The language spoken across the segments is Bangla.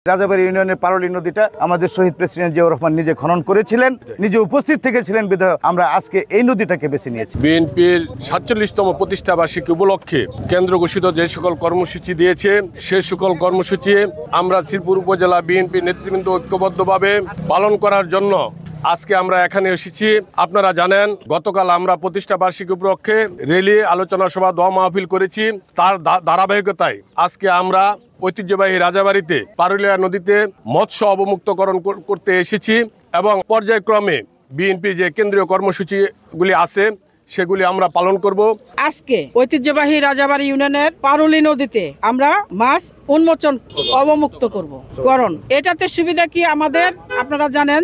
রাজাবাড়ী ইউনিয়নের পারলি নদীটা আমাদের শহীদ প্রেসিডেন্ট জিয়াউর রহমান নিজে খনন করেছিলেন, নিজে উপস্থিত থেকেছিলেন বিধায় আমরা আজকে এই নদীটাকে বেছে নিয়েছি। বিএনপির ৪৭তম প্রতিষ্ঠা বার্ষিকী উপলক্ষে কেন্দ্র ঘোষিত যে সকল কর্মসূচি দিয়েছে সে সকল কর্মসূচি আমরা শ্রীপুর উপজেলা বিএনপি নেতৃবৃন্দ ঐক্যবদ্ধভাবে পালন করার জন্য আজকে আমরা এখানে এসেছি। আপনারা জানেন গতকাল আমরা প্রতিষ্ঠা বার্ষিকী উপলক্ষে র্যালি, আলোচনা সভা, দোয়া মাহফিল করেছি। তার ধারাবাহিকতায় আজকে আমরা ঐতিহ্যবাহী রাজাবাড়িতে পারুলিয়া নদীতে মৎস্য অবমুক্তকরণ করতে এসেছি এবং পর্যায়ক্রমে বিএনপির যে কেন্দ্রীয় কর্মসূচিগুলি আছে সেগুলি আমরা পালন করব। আজকে ঐতিহ্যবাহী রাজাবাড়ী ইউনিয়নের পারুলি নদীতে আমরা মাছ উন্মোচন অবমুক্ত করব। কারণ এটাতে সুবিধা কি আমাদের আপনারা জানেন।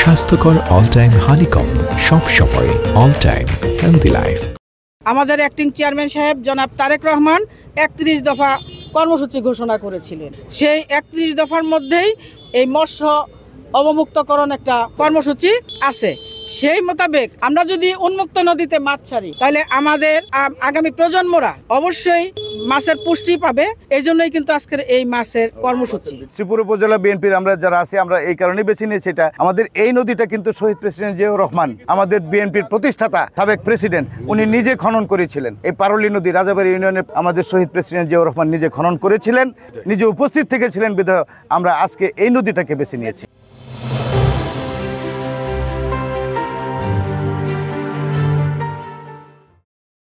স্বাস্থ্যকর অল টাইম হানিকম, সব সময় অল টাইম হেলদি লাইফ। আমাদের অ্যাক্টিং চেয়ারম্যান সাহেব জনাব তারেক রহমান ৩১ দফা কর্মসূচি ঘোষণা করেছিলেন। সেই ৩১ দফার মধ্যেই এই মৎস্য অবমুক্তকরণ একটা কর্মসূচি আছে। সেই মোতাবেক আমরা যদি উন্মুক্ত নদীতে মাছ ছাড়ি তাহলে আমাদের আগামী প্রজন্মরা অবশ্যই মাছের পুষ্টি পাবে। এই জন্যই কিন্তু আজকের এই মাছের কর্মসূচি। শ্রীপুর উপজেলা বিএনপির আমরা যারা আছি আমরা এই কারণে বেছে নিয়েছি। এটা আমাদের এই নদীটা কিন্তু শহীদ প্রেসিডেন্ট জিয়াউর রহমান, আমাদের বিএনপির প্রতিষ্ঠাতা সাবেক প্রেসিডেন্ট, উনি নিজে খনন করেছিলেন। এই পারলি নদী রাজাবাড়ী ইউনিয়নের আমাদের শহীদ প্রেসিডেন্ট জিয়াউর রহমান নিজে খনন করেছিলেন, নিজে উপস্থিত থেকেছিলেন বিধায় আমরা আজকে এই নদীটাকে বেছে নিয়েছি।